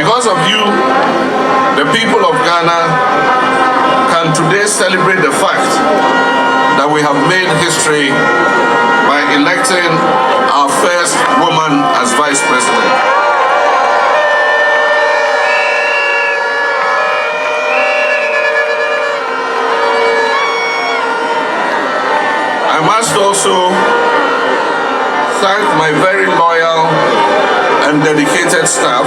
Because of you, the people of Ghana can today celebrate the fact that we have made history by electing our first woman as Vice President. I must also thank my very loyal and dedicated staff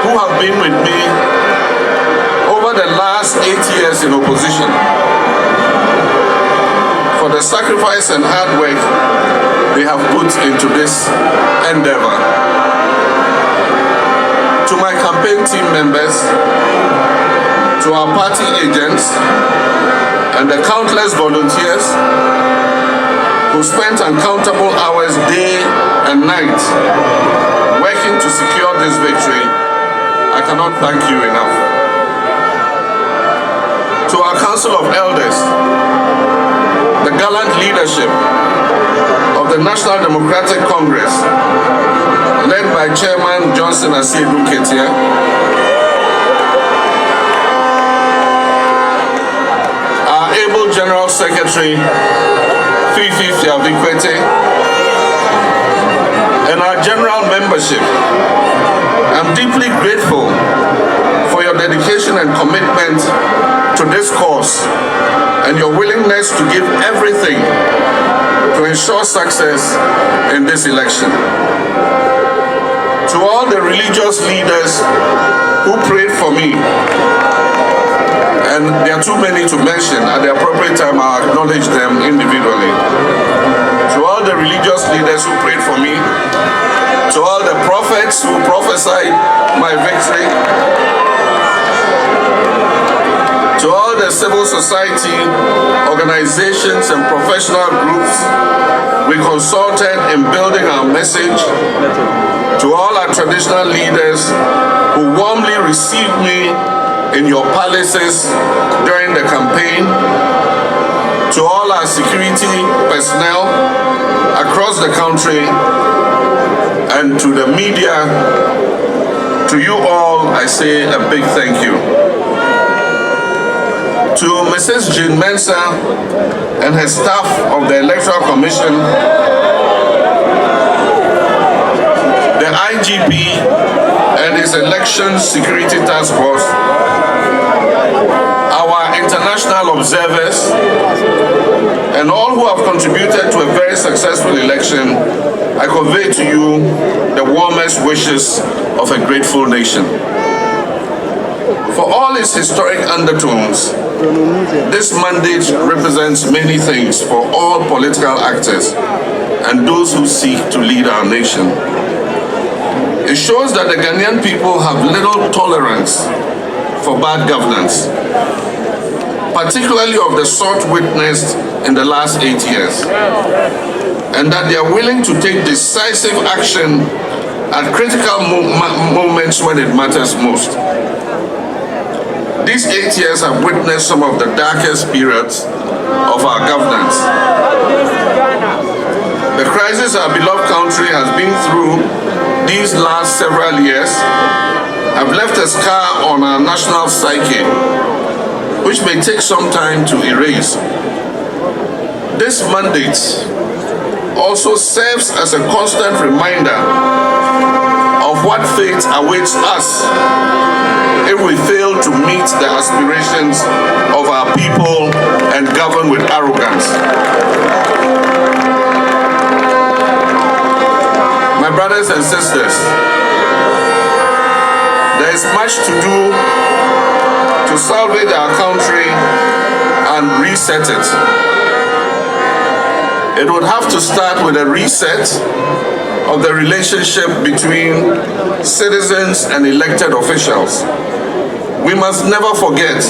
who have been with me over the last 8 years in opposition for the sacrifice and hard work they have put into this endeavor. To my campaign team members, to our party agents, and the countless volunteers who spent uncountable hours day and night working to secure this victory, I cannot thank you enough. To our Council of Elders, the gallant leadership of the National Democratic Congress, led by Chairman Johnson Asiedu Ketia, our able General Secretary, Fifi Fiavikwete, and our general membership, I'm deeply grateful for your dedication and commitment to this cause and your willingness to give everything to ensure success in this election. To all the religious leaders who prayed for me, and there are too many to mention, at the appropriate time I'll acknowledge them individually. To all the religious leaders who prayed for me, to all the prophets who prophesied my victory, to all the civil society organizations and professional groups we consulted in building our message, to all our traditional leaders who warmly received me in your palaces during the campaign, to all our security personnel across the country, and to the media, to you all, I say a big thank you. To Mrs. Jean Mensah and her staff of the Electoral Commission, the IGP and his Election Security Task Force, our international observers, and all who have contributed to a very successful election, I convey to you the warmest wishes of a grateful nation. For all its historic undertones, this mandate represents many things for all political actors and those who seek to lead our nation. It shows that the Ghanaian people have little tolerance for bad governance, particularly of the sort witnessed in the last 8 years, and that they are willing to take decisive action at critical moments when it matters most. These 8 years have witnessed some of the darkest periods of our governance. The crisis our beloved country has been through these last several years have left a scar on our national psyche, which may take some time to erase. This mandate also serves as a constant reminder of what fate awaits us if we fail to meet the aspirations of our people and govern with arrogance. My brothers and sisters, there is much to do to salvage our country and reset it. It would have to start with a reset of the relationship between citizens and elected officials. We must never forget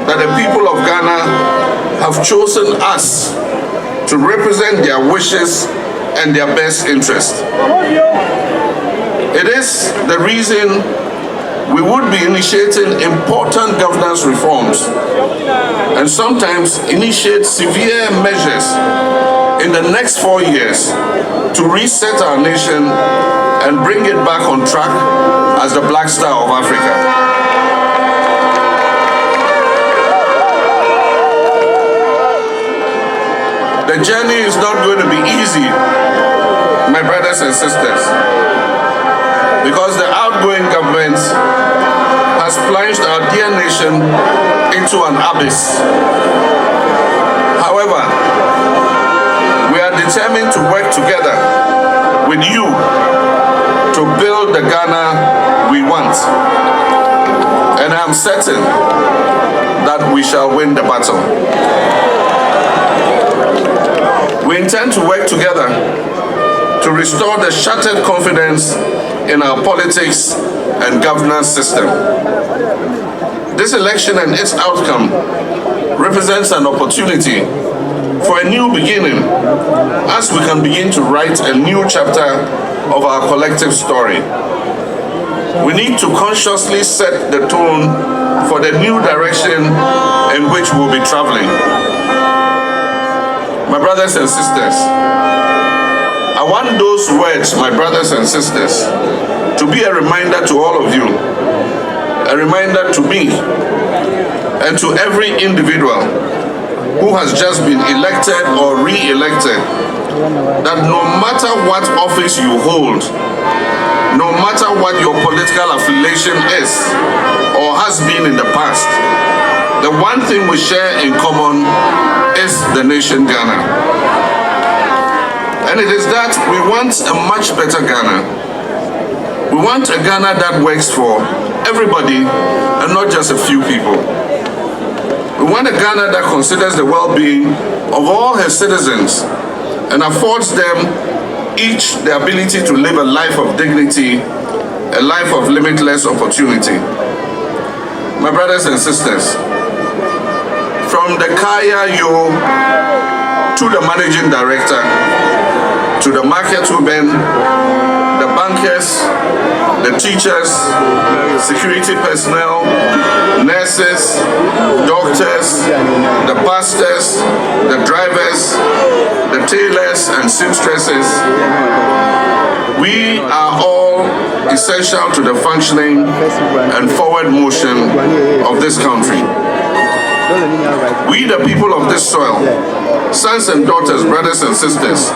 that the people of Ghana have chosen us to represent their wishes and their best interest. It is the reason we would be initiating important governance reforms and sometimes initiate severe measures in the next 4 years to reset our nation and bring it back on track as the Black Star of Africa. The journey is not going to be easy, my brothers and sisters, because the outgoing government has plunged our dear nation into an abyss. However, we are determined to work together with you to build the Ghana we want. And I am certain that we shall win the battle. We intend to work together to restore the shattered confidence in our politics and governance system. This election and its outcome represents an opportunity for a new beginning as we can begin to write a new chapter of our collective story. We need to consciously set the tone for the new direction in which we'll be traveling. My brothers and sisters, I want those words, my brothers and sisters, to be a reminder to all of you, a reminder to me, and to every individual who has just been elected or re-elected, that no matter what office you hold, no matter what your political affiliation is or has been in the past, the one thing we share in common is the nation Ghana. And it is that we want a much better Ghana. We want a Ghana that works for everybody and not just a few people. We want a Ghana that considers the well-being of all her citizens and affords them each the ability to live a life of dignity, a life of limitless opportunity. My brothers and sisters, from the Kaya Yo to the managing director, to the market women, the bankers, the teachers, security personnel, nurses, doctors, the pastors, the drivers, the tailors and seamstresses, we are all essential to the functioning and forward motion of this country. We, the people of this soil, sons and daughters, brothers and sisters,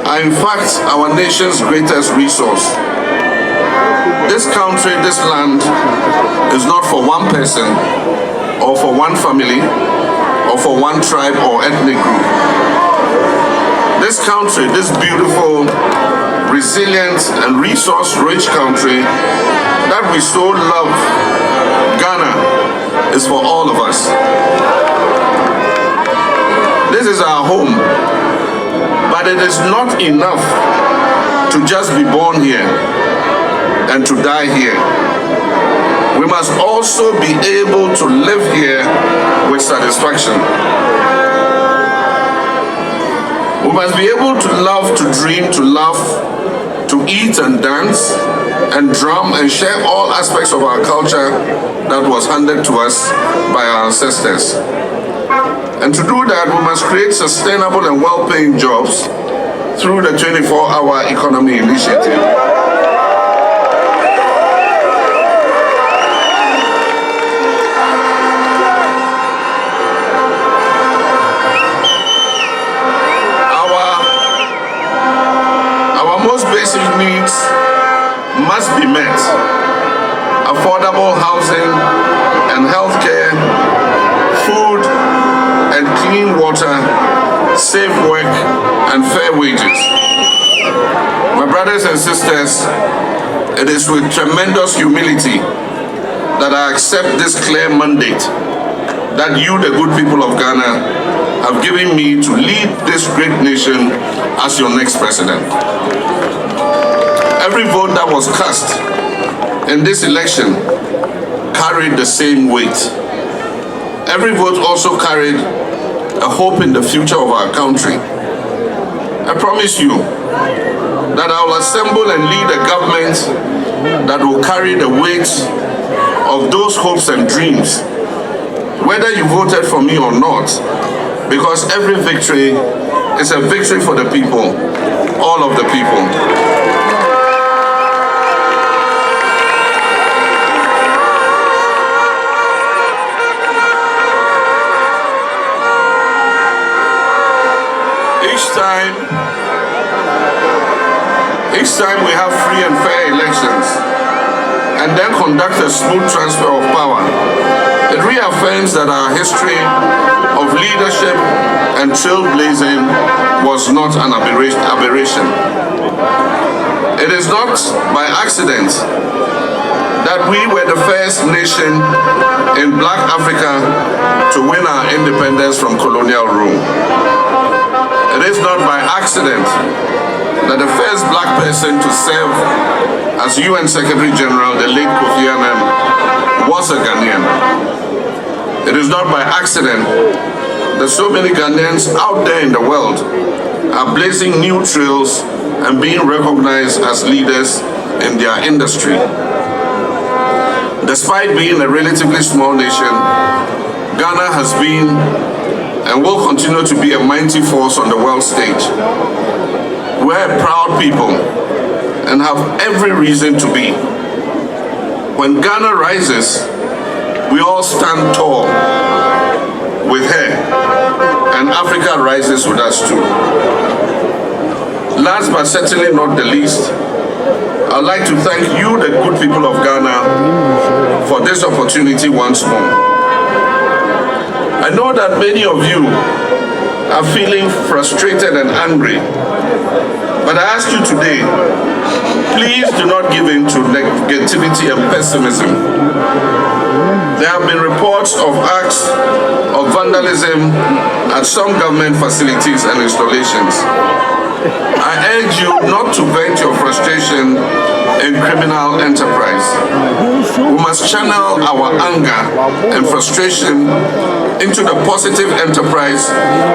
are in fact our nation's greatest resource. This country, this land, is not for one person, or for one family, or for one tribe or ethnic group. This country, this beautiful, resilient, and resource-rich country that we so love, Ghana, is for all of us. This is our home, but it is not enough to just be born here and to die here. We must also be able to live here with satisfaction. We must be able to love, to dream, to laugh, to eat and dance and drum and share all aspects of our culture that was handed to us by our ancestors. And to do that, we must create sustainable and well-paying jobs through the 24-hour economy initiative. Our most basic needs must be met. Affordable housing and healthcare, food and clean water, safe work and fair wages. My brothers and sisters, it is with tremendous humility that I accept this clear mandate that you, the good people of Ghana, have given me to lead this great nation as your next president. Every vote that was cast in this election carried the same weight. Every vote also carried a hope in the future of our country. I promise you that I will assemble and lead a government that will carry the weight of those hopes and dreams, whether you voted for me or not, because every victory is a victory for the people, all of the people. time we have free and fair elections and then conduct a smooth transfer of power, it reaffirms that our history of leadership and trailblazing was not an aberration. It is not by accident that we were the first nation in Black Africa to win our independence from colonial rule. It is not by accident that the first Black person to serve as UN Secretary General, the late Kofi Annan, was a Ghanaian. It is not by accident that so many Ghanaians out there in the world are blazing new trails and being recognized as leaders in their industry. Despite being a relatively small nation, Ghana has been and will continue to be a mighty force on the world stage. We're a proud people and have every reason to be. When Ghana rises, we all stand tall with her, and Africa rises with us too. Last but certainly not the least, I'd like to thank you, the good people of Ghana, for this opportunity once more. I know that many of you are feeling frustrated and angry, but I ask you today, please do not give in to negativity and pessimism. There have been reports of acts of vandalism at some government facilities and installations. I urge you not to vent your frustration in criminal enterprise. We must channel our anger and frustration into the positive enterprise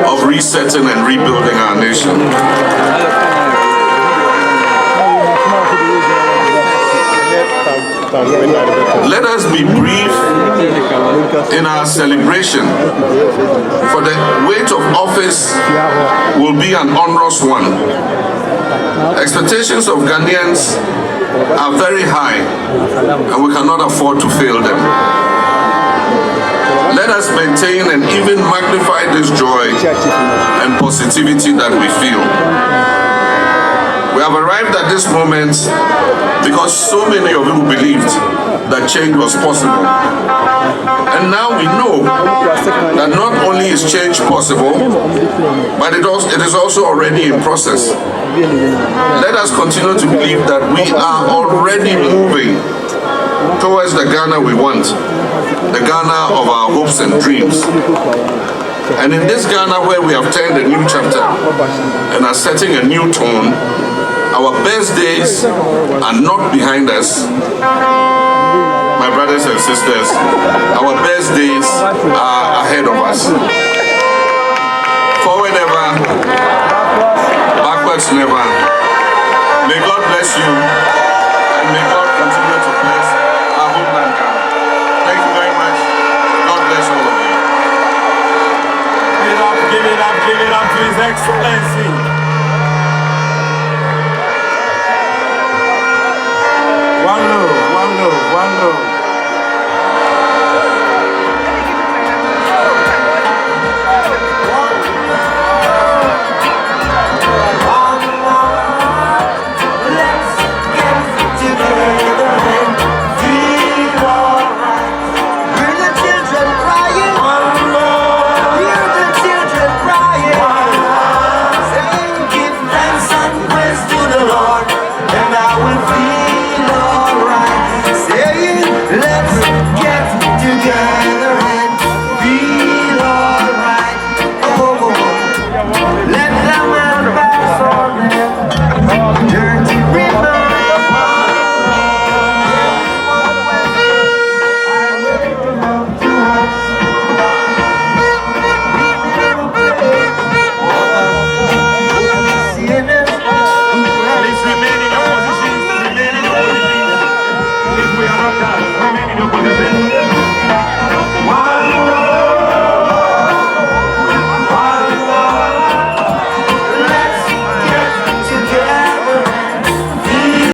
of resetting and rebuilding our nation. Let us be brief in our celebration, for the weight of office will be an onerous one. Expectations of Ghanaians are very high, and we cannot afford to fail them. Let us maintain and even magnify this joy and positivity that we feel. We have arrived at this moment because so many of you believed that change was possible. And now we know that not only is change possible, but it is also already in process. Let us continue to believe that we are already moving towards the Ghana we want, the Ghana of our hopes and dreams. And in this Ghana where we have turned a new chapter and are setting a new tone, our best days are not behind us. My brothers and sisters, our best days are ahead of us. Forward ever, backwards never. May God bless you.